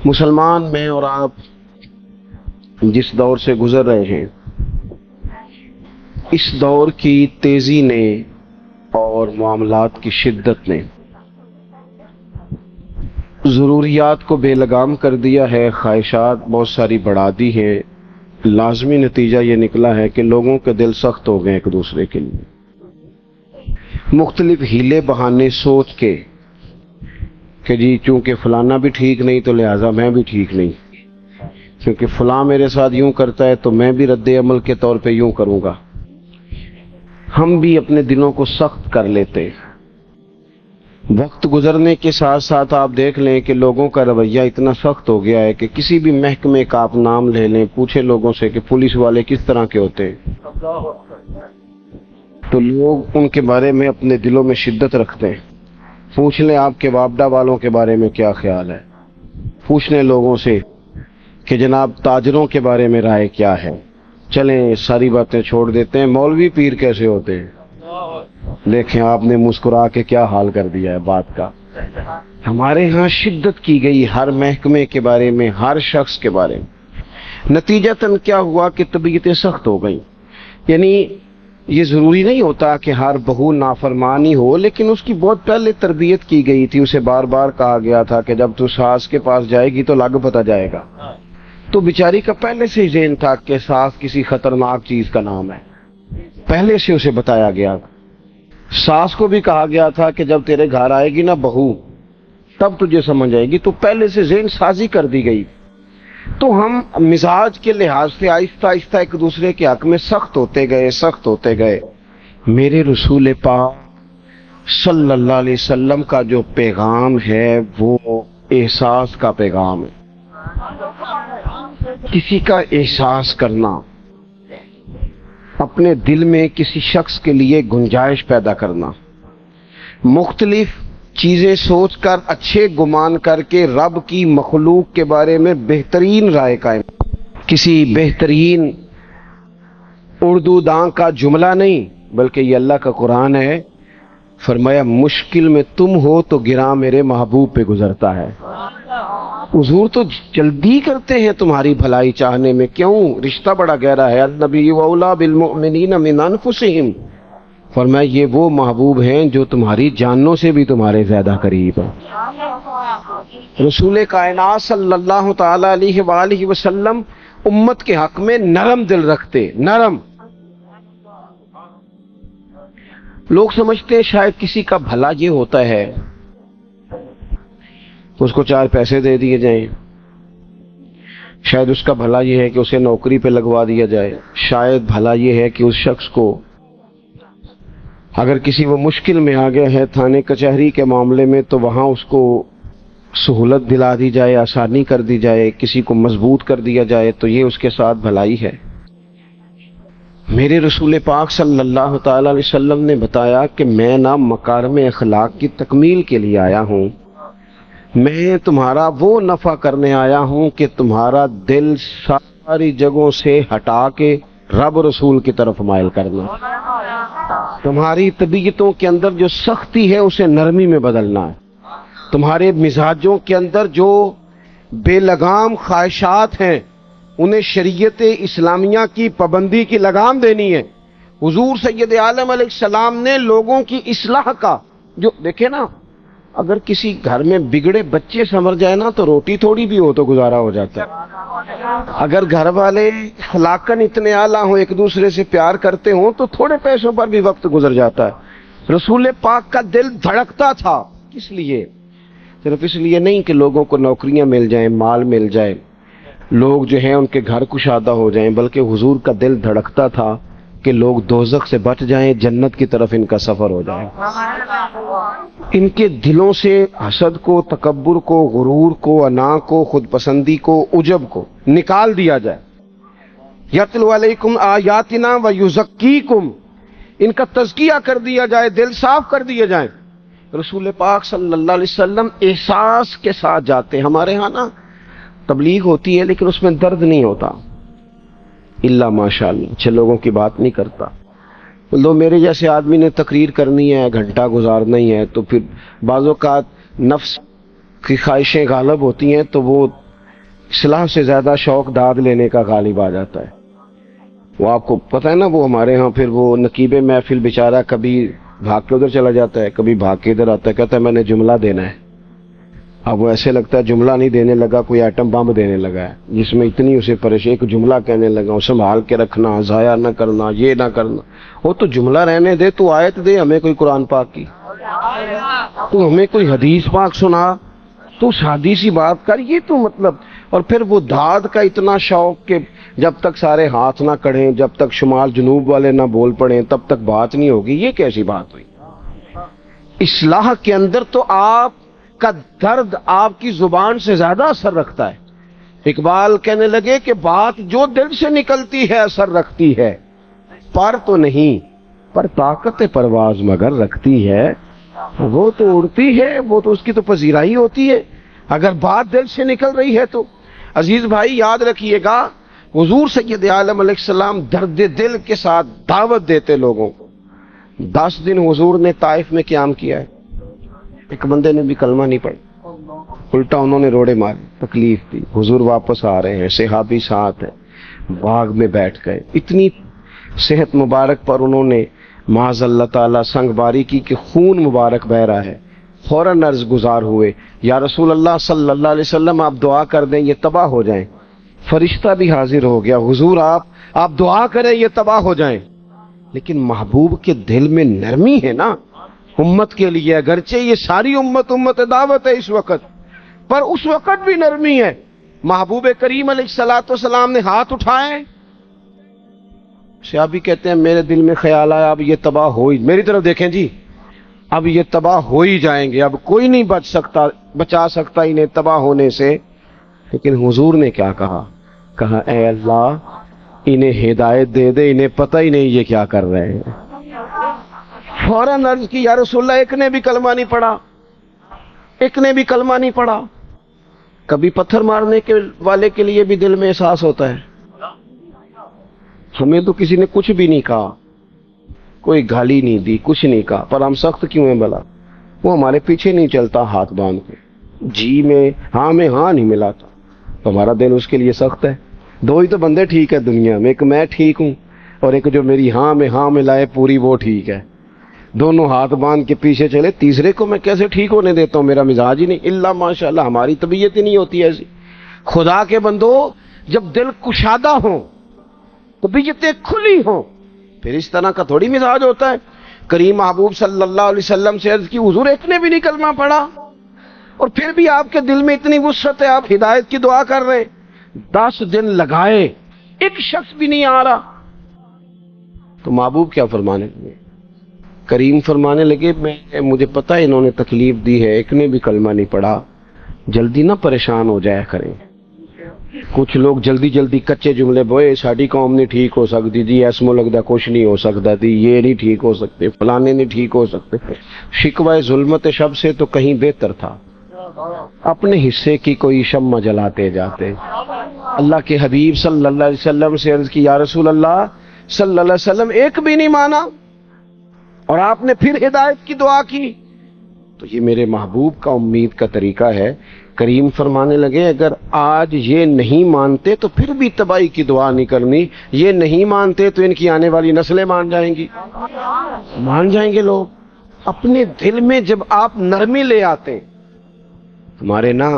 مسلمان میں اور آپ جس دور سے گزر رہے ہیں، اس دور کی تیزی نے اور معاملات کی شدت نے ضروریات کو بے لگام کر دیا ہے، خواہشات بہت ساری بڑھا دی ہے۔ لازمی نتیجہ یہ نکلا ہے کہ لوگوں کے دل سخت ہو گئے ایک دوسرے کے لیے، مختلف ہیلے بہانے سوچ کے کہ جی چونکہ فلانا بھی ٹھیک نہیں تو لہٰذا میں بھی ٹھیک نہیں، کیونکہ فلاں میرے ساتھ یوں کرتا ہے تو میں بھی رد عمل کے طور پہ یوں کروں گا۔ ہم بھی اپنے دلوں کو سخت کر لیتے ہیں۔ وقت گزرنے کے ساتھ ساتھ آپ دیکھ لیں کہ لوگوں کا رویہ اتنا سخت ہو گیا ہے کہ کسی بھی محکمے کا آپ نام لے لیں، پوچھے لوگوں سے کہ پولیس والے کس طرح کے ہوتے ہیں، تو لوگ ان کے بارے میں اپنے دلوں میں شدت رکھتے ہیں۔ پوچھ لیں آپ کے وابڈا والوں کے بارے میں کیا خیال ہے، پوچھ لیں لوگوں سے کہ جناب تاجروں کے بارے میں رائے کیا ہے۔ چلیں ساری باتیں چھوڑ دیتے ہیں، مولوی پیر کیسے ہوتے ہیں، دیکھیں آپ نے مسکرا کے کیا حال کر دیا ہے بات کا۔ ہمارے ہاں شدت کی گئی ہر محکمے کے بارے میں، ہر شخص کے بارے میں۔ نتیجتاً کیا ہوا کہ طبیعتیں سخت ہو گئیں۔ یعنی یہ ضروری نہیں ہوتا کہ ہر بہو نافرمانی ہو، لیکن اس کی بہت پہلے تربیت کی گئی تھی، اسے بار بار کہا گیا تھا کہ جب تو ساس کے پاس جائے گی تو لگ پتہ جائے گا۔ تو بیچاری کا پہلے سے ہی ذہن تھا کہ ساس کسی خطرناک چیز کا نام ہے، پہلے سے اسے بتایا گیا۔ ساس کو بھی کہا گیا تھا کہ جب تیرے گھر آئے گی نا بہو تب تجھے سمجھ آئے گی، تو پہلے سے ذہن سازی کر دی گئی۔ تو ہم مزاج کے لحاظ سے آہستہ آہستہ ایک دوسرے کے حق میں سخت ہوتے گئے۔ میرے رسول پاک صلی اللہ علیہ وسلم کا جو پیغام ہے وہ احساس کا پیغام ہے۔ کسی کا احساس کرنا، اپنے دل میں کسی شخص کے لیے گنجائش پیدا کرنا، مختلف چیزیں سوچ کر اچھے گمان کر کے رب کی مخلوق کے بارے میں بہترین رائے قائم، کسی بہترین اردو داں کا جملہ نہیں بلکہ یہ اللہ کا قرآن ہے۔ فرمایا مشکل میں تم ہو تو گراں میرے محبوب پہ گزرتا ہے۔ حضور تو جلدی کرتے ہیں تمہاری بھلائی چاہنے میں، کیوں؟ رشتہ بڑا گہرا ہے۔ النبی اولیٰ بالمؤمنین من انفسہم، فرمایا یہ وہ محبوب ہیں جو تمہاری جانوں سے بھی تمہارے زیادہ قریب ہیں۔ رسول کائنات صلی اللہ تعالی علیہ وآلہ وسلم امت کے حق میں نرم دل رکھتے، نرم۔ لوگ سمجھتے ہیں شاید کسی کا بھلا یہ ہوتا ہے اس کو 4 پیسے دے دیے جائیں، شاید اس کا بھلا یہ ہے کہ اسے نوکری پہ لگوا دیا جائے، شاید بھلا یہ ہے کہ اس شخص کو اگر کسی وہ مشکل میں آ گیا ہے تھانے کچہری کے معاملے میں تو وہاں اس کو سہولت دلا دی جائے، آسانی کر دی جائے، کسی کو مضبوط کر دیا جائے، تو یہ اس کے ساتھ بھلائی ہے۔ میرے رسول پاک صلی اللہ تعالی علیہ وسلم نے بتایا کہ میں نہ مکارم اخلاق کی تکمیل کے لیے آیا ہوں، میں تمہارا وہ نفع کرنے آیا ہوں کہ تمہارا دل ساری جگہوں سے ہٹا کے رب رسول کی طرف مائل کرنا، تمہاری طبیعتوں کے اندر جو سختی ہے اسے نرمی میں بدلنا ہے، تمہارے مزاجوں کے اندر جو بے لگام خواہشات ہیں انہیں شریعت اسلامیہ کی پابندی کی لگام دینی ہے۔ حضور سید عالم علیہ السلام نے لوگوں کی اصلاح کا جو دیکھے نا، اگر کسی گھر میں بگڑے بچے سنور جائے نا تو روٹی تھوڑی بھی ہو تو گزارا ہو جاتا ہے۔ اگر گھر والے اخلاقاً اتنے اعلیٰ ہوں، ایک دوسرے سے پیار کرتے ہوں تو تھوڑے پیسوں پر بھی وقت گزر جاتا ہے۔ رسول پاک کا دل دھڑکتا تھا، کس لیے؟ صرف اس لیے نہیں کہ لوگوں کو نوکریاں مل جائیں، مال مل جائے، لوگ جو ہیں ان کے گھر کشادہ ہو جائیں، بلکہ حضور کا دل دھڑکتا تھا کہ لوگ دوزخ سے بچ جائیں، جنت کی طرف ان کا سفر ہو جائے، ان کے دلوں سے حسد کو، تکبر کو، غرور کو، انا کو، خود پسندی کو، عجب کو نکال دیا جائے۔ یتلو علیکم آیاتنا ویزکیکم، ان کا تزکیہ کر دیا جائے، دل صاف کر دیے جائیں۔ رسول پاک صلی اللہ علیہ وسلم احساس کے ساتھ جاتے۔ ہمارے ہاں نا تبلیغ ہوتی ہے لیکن اس میں درد نہیں ہوتا، الا ماشاءاللہ، اچھے لوگوں کی بات نہیں کرتا۔ لو میرے جیسے آدمی نے تقریر کرنی ہے، گھنٹہ گزارنا ہی ہے، تو پھر بعض اوقات نفس کی خواہشیں غالب ہوتی ہیں تو وہ اصلاح سے زیادہ شوق داد لینے کا غالب آ جاتا ہے. وہ آپ کو پتہ ہے نا، وہ ہمارے ہاں پھر وہ نقیب محفل بیچارہ کبھی بھاگ کے ادھر چلا جاتا ہے، کبھی بھاگ کے ادھر آتا ہے، کہتا ہے میں نے جملہ دینا ہے. اب وہ ایسے لگتا ہے جملہ نہیں دینے لگا، کوئی ایٹم بم دینے لگا ہے، جس میں اتنی اسے پریشانی. ایک جملہ کہنے لگا، اسے سنبھال کے رکھنا، ضائع نہ کرنا، یہ نہ کرنا. وہ تو جملہ رہنے دے، تو آیت دے ہمیں کوئی قرآن پاک کی، تو ہمیں کوئی حدیث پاک سنا، تو شادی سی بات کر. یہ تو مطلب. اور پھر وہ داد کا اتنا شوق کہ جب تک سارے ہاتھ نہ کڑھیں، جب تک شمال جنوب والے نہ بول پڑیں، تب تک بات نہیں ہوگی. یہ کیسی بات ہوئی؟ اصلاح کے اندر تو آپ کا درد آپ کی زبان سے زیادہ اثر رکھتا ہے. اقبال کہنے لگے کہ بات جو دل سے نکلتی ہے اثر رکھتی ہے، پر تو نہیں، پر طاقت پرواز مگر رکھتی ہے. وہ تو اڑتی ہے، وہ تو اس کی تو پذیرائی ہوتی ہے اگر بات دل سے نکل رہی ہے تو. عزیز بھائی یاد رکھیے گا، حضور سید عالم علیہ السلام درد دل کے ساتھ دعوت دیتے لوگوں کو. 10 دن حضور نے طائف میں قیام کیا ہے، ایک بندے نے بھی کلمہ نہیں پڑھا، الٹا انہوں نے روڑے مارے، تکلیف دی. حضور واپس آ رہے ہیں، صحابی ساتھ ہیں، باغ میں بیٹھ گئے. اتنی صحت مبارک پر انہوں نے معاذ اللہ تعالیٰ سنگ باری کی کہ خون مبارک بہ رہا ہے. فوراً عرض گزار ہوئے، یا رسول اللہ صلی اللہ علیہ وسلم آپ دعا کر دیں یہ تباہ ہو جائیں. فرشتہ بھی حاضر ہو گیا، حضور آپ دعا کریں یہ تباہ ہو جائیں. لیکن محبوب کے دل میں نرمی ہے نا امت کے لیے، اگرچہ یہ ساری امت دعوت ہے اس وقت، پر اس وقت بھی نرمی ہے. محبوب کریم علیہ الصلوۃ والسلام نے ہاتھ اٹھائے. صحابی کہتے ہیں میرے دل میں خیال آیا اب یہ تباہ ہو ہی، میری طرف دیکھیں جی، اب یہ تباہ ہو ہی جائیں گے، اب کوئی نہیں بچا سکتا انہیں تباہ ہونے سے. لیکن حضور نے کیا کہا اے اللہ انہیں ہدایت دے دے، انہیں پتہ ہی نہیں یہ کیا کر رہے ہیں. فوراً عرض کی یا رسول اللہ ایک نے بھی کلمہ نہیں پڑھا، ایک نے بھی کلمہ نہیں پڑھا. کبھی پتھر مارنے کے والے کے لیے بھی دل میں احساس ہوتا ہے. ہمیں تو کسی نے کچھ بھی نہیں کہا، کوئی گالی نہیں دی، کچھ نہیں کہا، پر ہم سخت کیوں ہیں بھلا؟ وہ ہمارے پیچھے نہیں چلتا ہاتھ باندھ کے، جی میں ہاں نہیں ملاتا، تو ہمارا دل اس کے لیے سخت ہے. 2 ہی تو بندے ٹھیک ہے دنیا میں، ایک میں ٹھیک ہوں اور ایک جو میری ہاں میں ہاں ملائے پوری وہ ٹھیک ہے. دونوں ہاتھ باندھ کے پیچھے چلے، تیسرے کو میں کیسے ٹھیک ہونے دیتا ہوں؟ میرا مزاج ہی نہیں. اللہ ماشاءاللہ ہماری طبیعت ہی نہیں ہوتی ایسی. خدا کے بندو جب دل کشادہ ہوں، طبیعتیں کھلی ہوں، پھر اس طرح کا تھوڑی مزاج ہوتا ہے. کریم محبوب صلی اللہ علیہ وسلم سے عرض کی حضور ایک نے بھی نہیں کلمہ پڑھا اور پھر بھی آپ کے دل میں اتنی وسعت ہے، آپ ہدایت کی دعا کر رہے ہیں. 10 دن لگائے، ایک شخص بھی نہیں آ رہا. تو محبوب کیا فرمانے لگے؟ کریم فرمانے لگے مجھے پتہ ہے انہوں نے تکلیف دی ہے، ایک نے بھی کلمہ نہیں پڑھا، جلدی نہ پریشان ہو جایا کریں. کچھ لوگ جلدی کچے جملے بوئے، ساڈی قوم نہیں ٹھیک ہو سکتی جی، ایس مو لگتا کچھ نہیں ہو سکتا جی، یہ نہیں ٹھیک ہو سکتے، فلانے نہیں ٹھیک ہو سکتے. شکوہ ظلمت شب سے تو کہیں بہتر تھا اپنے حصے کی کوئی شمع جلاتے جاتے. اللہ کے حبیب صلی اللہ علیہ وسلم سے عرض کی یا رسول اللہ صلی اللہ علیہ وسلم ایک بھی نہیں مانا اور آپ نے پھر ہدایت کی دعا کی. تو یہ میرے محبوب کا امید کا طریقہ ہے. کریم فرمانے لگے اگر آج یہ نہیں مانتے تو پھر بھی تباہی کی دعا نہیں کرنی. یہ نہیں مانتے تو ان کی آنے والی نسلیں مان جائیں گی، مان جائیں گے لوگ. اپنے دل میں جب آپ نرمی لے آتے، ہمارے نا